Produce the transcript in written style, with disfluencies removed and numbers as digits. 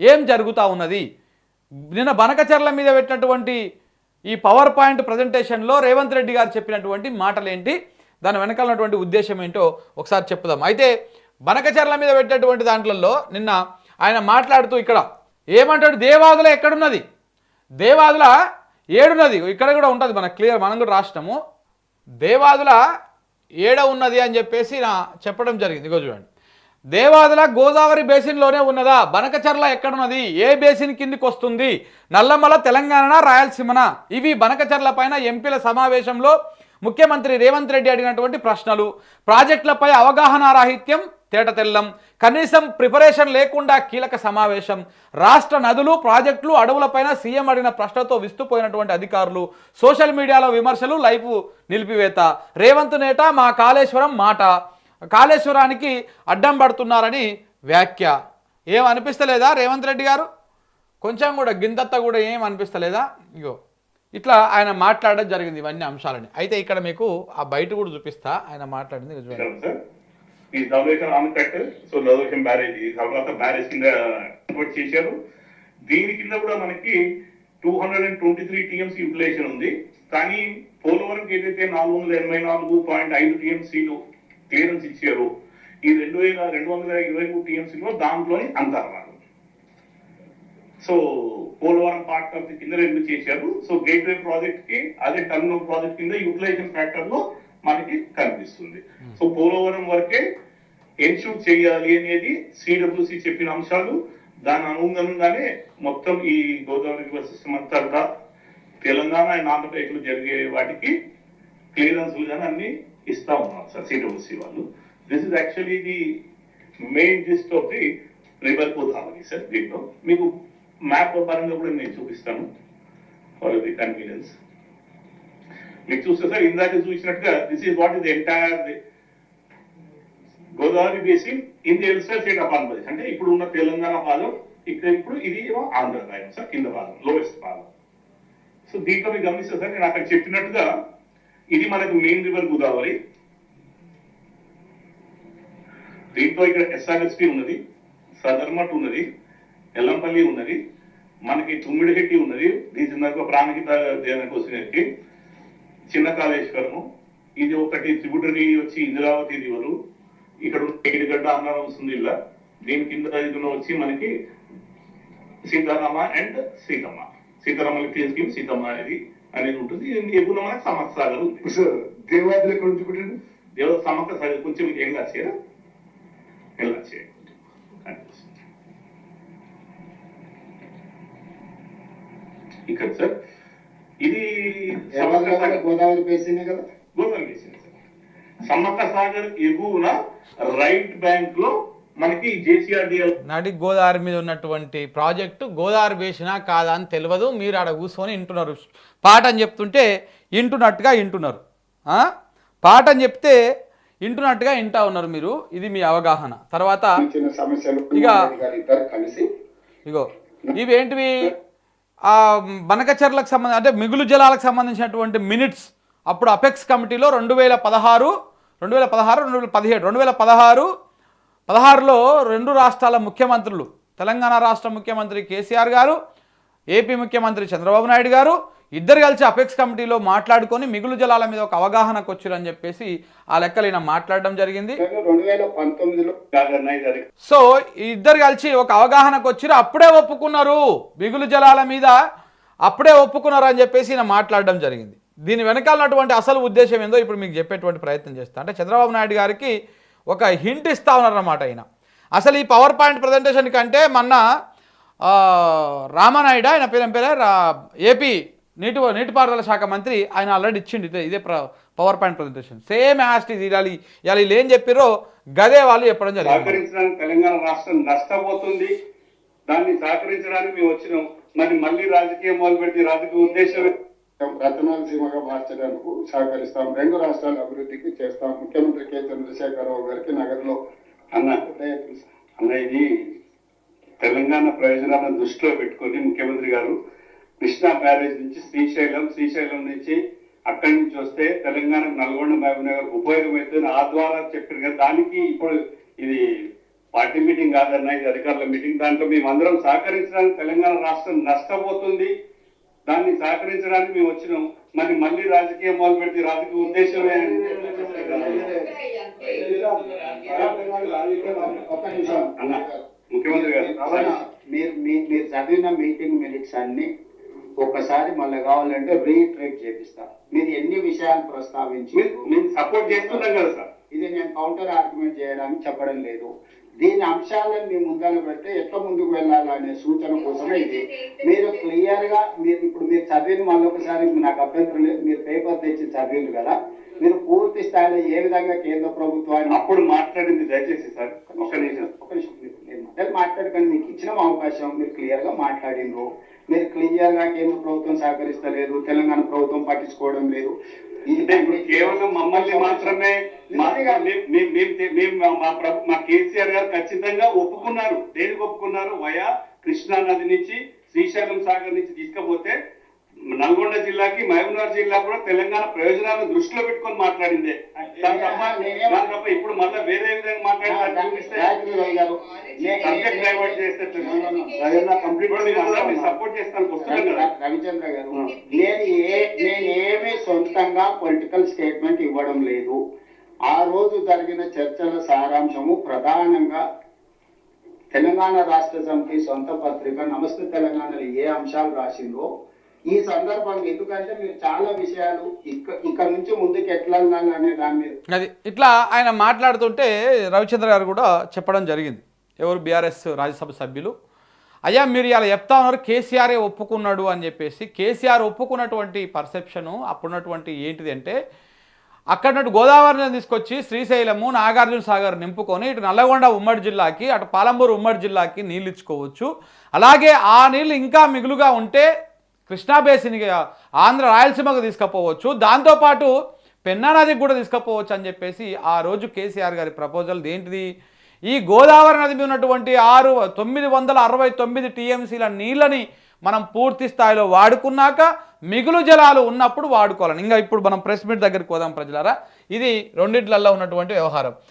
ఏం జరుగుతూ ఉన్నది? నిన్న బనకచర్ల మీద పెట్టినటువంటి ఈ పవర్ పాయింట్ ప్రజెంటేషన్లో రేవంత్ రెడ్డి గారు చెప్పినటువంటి మాటలేంటి, దాని వెనకాల ఉన్నటువంటి ఉద్దేశం ఏంటో ఒకసారి చెప్పుదాం. అయితే బనకచర్ల మీద పెట్టినటువంటి దాంట్లలో నిన్న ఆయన మాట్లాడుతూ ఇక్కడ ఏమంటాడు, దేవాదుల ఎక్కడున్నది, దేవాదుల ఏడున్నది, ఇక్కడ కూడా ఉంటుంది మన క్లియర్, మనం కూడా రాష్ట్రము దేవాదుల ఏడ ఉన్నది అని చెప్పేసి నా చెప్పడం జరిగింది. ఇగో చూడండి, దేవాదుల గోదావరి బేసిన్లోనే ఉన్నదా, బనకచర్ల ఎక్కడున్నది, ఏ బేసిన్ కిందికి వస్తుంది, నల్లమల తెలంగాణ రాయలసీమన, ఇవి బనకచర్ల పైన ఎంపీల సమావేశంలో ముఖ్యమంత్రి రేవంత్ రెడ్డి అడిగినటువంటి ప్రశ్నలు. ప్రాజెక్టులపై అవగాహన రాహిత్యం తేటతెల్లం, కనీసం ప్రిపరేషన్ లేకుండా కీలక సమావేశం, రాష్ట్ర నదులు ప్రాజెక్టులు అడవులపైన సీఎం అడిగిన ప్రశ్నతో విస్తుపోయినటువంటి అధికారులు, సోషల్ మీడియాలో విమర్శలు, లైవ్ నిలిపివేత, రేవంత్ నేట మా కాళేశ్వరం మాట, కాళేశ్వరానికి అడ్డం పడుతున్నారని వ్యాఖ్య. ఏం అనిపిస్తలేదా రేవంత్ రెడ్డి గారు? కొంచెం కూడా గింతత్త కూడా ఏం అనిపిస్తలేదా? ఇగో ఇట్లా ఆయన మాట్లాడడం జరిగింది ఇవన్నీ అంశాలని. అయితే ఇక్కడ మీకు ఆ బయట కూడా చూపిస్తా ఆయన మాట్లాడింది. ఈ ధవళేశ్వరం ఆనకట్ట, సో ధవళేశ్వరం బ్యారేజ్ తర్వాత బ్యారేజ్ కింద కన్వర్ట్ చేశారు. దీని కింద కూడా మనకి 223 టీఎంసీ యూటిలైజేషన్ ఉంది. కానీ పోలవరం ఏదైతే 484.5 టీఎంసీలు క్లియరెన్స్ ఇచ్చారు, ఈ 2223 టీఎంసీలో దాంట్లోని అంతర్భాగం. So Polavaram part of the కింద రెండు చేశారు. సో గేట్వే ప్రాజెక్ట్ కి అదే టర్మినల్ ప్రాజెక్ట్ కింద యూటిలైజేషన్ ఫ్యాక్టర్ లో మనకి కనిపిస్తుంది. సో పోలవరం వరకే ఎన్షూర్ చేయాలి అనేది సిడబ్ల్యూసి చెప్పిన అంశాలు. దాని అనుగుణంగానే మొత్తం ఈ గోదావరి రివర్ సిస్టమ్ అంతా తెలంగాణ అండ్ ఆంధ్రప్రదేశ్ లో జరిగే వాటికి క్లియరెన్స్ కానీ అన్ని ఇస్తా ఉన్నారు సార్ సిడబ్ల్యూసి వాళ్ళు. This is actually the main gist of the river Godavari sir. దీంట్లో మీకు మ్యాప్ పరంగా కూడా నేను చూపిస్తాను ఫర్ ది కన్వీనియన్స్. మీకు చూస్తే సార్ ఇందాక చూసినట్టుగా this is what is entire Godavari basin in the ఎల్స్టర్ స్టేట్ ఆఫ్ ఆంధ్రప్రదేశ్. అంటే ఇప్పుడు ఉన్న తెలంగాణ భాగం ఇక్కడ, ఇప్పుడు ఇది ఆంధ్ర భాగం సార్, కింద భాగం లోయెస్ట్ భాగం. సో దీంట్లో మీరు గమనిస్తే సార్ నేను అక్కడ చెప్పినట్టుగా ఇది మనకు మెయిన్ రివర్ గోదావరి. దీంట్లో ఇక్కడ ఎస్ఆర్ఎస్పి ఉన్నది, సదర్మట్ ఉన్నది, ఎల్లంపల్లి ఉన్నది, మనకి తుమ్మిడిహెట్టి ఉన్నది, దీని ప్రాణహిత దేవనకోసకి చిన్న కాళేశ్వరము, ఇది ఒకటి ట్రిబ్యూటరీ వచ్చి ఇంద్రావతి రివరు, ఇక్కడ ఏడుగడ్డ అన్నారం సుందిల్ల, దీని కింద వచ్చి మనకి Sitarama and Sitamma, Sitarama lift scheme Sitamma అనేది ఉంటుంది. ఎగున మనకి సమర్థ సాగర్ ఉంది. దేవాదులు ఎక్కడ నుంచి దేవ సమర్థ సాగర్ కొంచెం మీకు ఏం వచ్చారా ఎలా చేయాలి ఇక్కడ సార్. ఇది గోదావరి బేసిన్ కదా, గోదావరి బేసిన్ సార్. సమ్మక్క సాగర్ ఎగువన రైట్ బ్యాంక్ లో మనకి జేసీఆర్డీఎల్ నడి గోదావరి మీద ఉన్నటువంటి ప్రాజెక్టు గోదావరి బేసినా కాదా అని తెలియదు. మీరు ఆడ కూర్చొని వింటున్నారు, పాట అని చెప్తుంటే వింటున్నట్టుగా వింటున్నారు, పాట అని చెప్తే వింటున్నట్టుగా వింటా ఉన్నారు మీరు. ఇది మీ అవగాహన. తర్వాత ఇక ఇగో ఇవేంటివి, ఆ బనకచర్లకు సంబంధించి అంటే మిగులు జలాలకు సంబంధించినటువంటి మినిట్స్ అప్పుడు అపెక్స్ కమిటీలో 2016, 2017, 2016లో రెండు రాష్ట్రాల ముఖ్యమంత్రులు, తెలంగాణ రాష్ట్ర ముఖ్యమంత్రి కేసీఆర్ గారు, ఏపీ ముఖ్యమంత్రి చంద్రబాబు నాయుడు గారు ఇద్దరు కలిసి అపెక్స్ కమిటీలో మాట్లాడుకొని మిగులు జలాల మీద ఒక అవగాహనకు వచ్చారని చెప్పేసి ఆ లెక్కలు మాట్లాడడం జరిగింది. 2019లో సో ఇద్దరు కలిసి ఒక అవగాహనకు వచ్చారు, అప్పుడే ఒప్పుకున్నారు, మిగులు జలాల మీద అప్పుడే ఒప్పుకున్నారు అని చెప్పేసి ఈయన మాట్లాడడం జరిగింది. దీని వెనకాలన్నటువంటి అసలు ఉద్దేశం ఏందో ఇప్పుడు మీకు చెప్పేటువంటి ప్రయత్నం చేస్తా. అంటే చంద్రబాబు నాయుడు గారికి ఒక హింట్ ఇస్తా ఉన్నారన్నమాట ఆయన. అసలు ఈ పవర్ పాయింట్ ప్రజెంటేషన్ కంటే మొన్న రామానాయుడు, ఆయన పేరు ఏపీ నీటిపారుదల శాఖ మంత్రి, ఆయన ఆల్రెడీ ఇచ్చింది ఇదే పవర్ పాయింట్ ప్రజెంటేషన్, సేమ్ యాస్ట్ ఇది. ఇలా వీళ్ళు ఏం చెప్పారో గదే వాళ్ళు చెప్పడం జరిగింది. సహకరించడానికి తెలంగాణ రాష్ట్రం నష్టపోతుంది, దాన్ని సహకరించడానికి మేము వచ్చినాం. మరి మళ్ళీ రాజకీయం మొదలు పెడితే రాజకీయ ఉద్దేశం రతనాలసీమగా మార్చడానికి సహకరిస్తాం, రెండు రాష్ట్రాల అభివృద్ధికి చేస్తాం. ముఖ్యమంత్రి కె చంద్రశేఖరరావు గారికి నగర్లో అన్న ఇది తెలంగాణ ప్రయోజనాలను దృష్టిలో పెట్టుకొని ముఖ్యమంత్రి గారు కృష్ణా బ్యారేజ్ నుంచి శ్రీశైలం నుంచి అక్కడి నుంచి వస్తే తెలంగాణకు నల్గొండ మహబూబ్ నగర్ ఉపయోగం అవుతుంది, ఆ ద్వారా చెప్పారు కదా. దానికి ఇప్పుడు ఇది పార్టీ మీటింగ్ కాదన్నా, ఇది అధికారుల మీటింగ్. దాంట్లో మేమందరం సహకరించడానికి తెలంగాణ రాష్ట్రం నష్టపోతుంది, దాన్ని సహకరించడానికి మేము వచ్చినాం. మరి మళ్ళీ రాజకీయం మొదలు పెడితే రాజకీయ ఉద్దేశమే. అన్న ముఖ్యమంత్రి గారు, మీరు చదివిన మీటింగ్ మినిట్స్ అన్ని ఒక్కసారి మళ్ళీ కావాలంటే రీట్రేట్ చేపిస్తా. మీరు ఎన్ని విషయాలు ప్రస్తావించి మేము సపోర్ట్ చేస్తున్నాం కదా సార్. ఇది నేను కౌంటర్ ఆర్గ్యుమెంట్ చేయడానికి చెప్పడం లేదు. దీని అంశాలను మీ ముందర పెడితే ఎట్లా ముందుకు వెళ్ళాలనే సూచన కోసమే ఇది. మీరు క్లియర్ గా ఇప్పుడు మీరు చదివిన మళ్ళీ ఒకసారి నాకు అభ్యంతరం లేదు, మీరు పేపర్ తెచ్చి చదివింది కదా, మీరు పూర్తి స్థాయిలో ఏ విధంగా కేంద్ర ప్రభుత్వాన్ని అప్పుడు మాట్లాడింది దయచేసి సార్ ఒక నిమిషం నేను మాట్లాడుకొని మీకు ఇచ్చిన అవకాశం, మీరు క్లియర్ గా మాట్లాడిండ్రు. మీరు క్లియర్ గా కేంద్ర ప్రభుత్వం సహకరిస్తలేదు, తెలంగాణ ప్రభుత్వం పట్టించుకోవడం లేదు. కేవలం మమ్మల్ని మాత్రమే మా కేసీఆర్ గారు ఖచ్చితంగా ఒప్పుకున్నారు. దేనికి ఒప్పుకున్నారు? వయా కృష్ణా నది నుంచి శ్రీశైలం సాగర్ నుంచి తీసుకపోతే నల్గొండ జిల్లాకి మహబూబ్నగర్ జిల్లా కూడా తెలంగాణ ప్రయోజనాలను దృష్టిలో పెట్టుకొని మాట్లాడిందే. దాని తప్ప ఇప్పుడు మళ్ళీ వేరే విధంగా మాట్లాడి డైవర్ట్ చేస్తే సపోర్ట్ చేస్తాను వస్తున్నాం కదా. రవిచంద్ర గారు, నేనేమీ సొంతంగా పొలిటికల్ స్టేట్మెంట్ ఇవ్వడం లేదు. ఆ రోజు జరిగిన చర్చల సారాంశము ప్రధానంగా తెలంగాణ రాష్ట్ర సమితి సొంత పత్రిక నమస్తే తెలంగాణలో ఏ అంశాలు రాసిందో ఈ సందర్భంగా, ఎందుకంటే మీరు చాలా విషయాలు ఇక్కడ నుంచి ముందుకు ఎట్లా అనే దాని మీద అది ఇట్లా ఆయన మాట్లాడుతుంటే రవిచంద్ర గారు కూడా చెప్పడం జరిగింది. ఎవరు? బీఆర్ఎస్ రాజ్యసభ సభ్యులు. అయ్యా మీరు ఇలా చెప్తా ఉన్నారు కేసీఆరే ఒప్పుకున్నాడు అని చెప్పేసి. కేసీఆర్ ఒప్పుకున్నటువంటి పర్సెప్షను అప్పుడున్నటువంటి ఏంటిది అంటే, అక్కడ గోదావరిని తీసుకొచ్చి శ్రీశైలము నాగార్జున సాగర్ నింపుకొని ఇటు నల్లగొండ ఉమ్మడి జిల్లాకి, అటు పాలంబూరు ఉమ్మడి జిల్లాకి నీళ్ళు ఇచ్చుకోవచ్చు. అలాగే ఆ నీళ్ళు ఇంకా మిగులుగా ఉంటే కృష్ణా బేసిన్కి ఆంధ్ర రాయలసీమకు తీసుకుపోవచ్చు, దాంతోపాటు పెన్నా నదికి కూడా తీసుకుపోవచ్చు అని చెప్పేసి ఆ రోజు కేసీఆర్ గారి ప్రపోజల్ ఏంటిది? ఈ గోదావరి నది మీద ఉన్నటువంటి 969 టీఎంసీల నీళ్ళని మనం పూర్తి స్థాయిలో వాడుకున్నాక మిగులు జలాలు ఉన్నప్పుడు వాడుకోవాలని. ఇంకా ఇప్పుడు మనం ప్రెస్ మీట్ దగ్గరికి పోదాం ప్రజలారా. ఇది రెండిట్లలో ఉన్నటువంటి వ్యవహారం.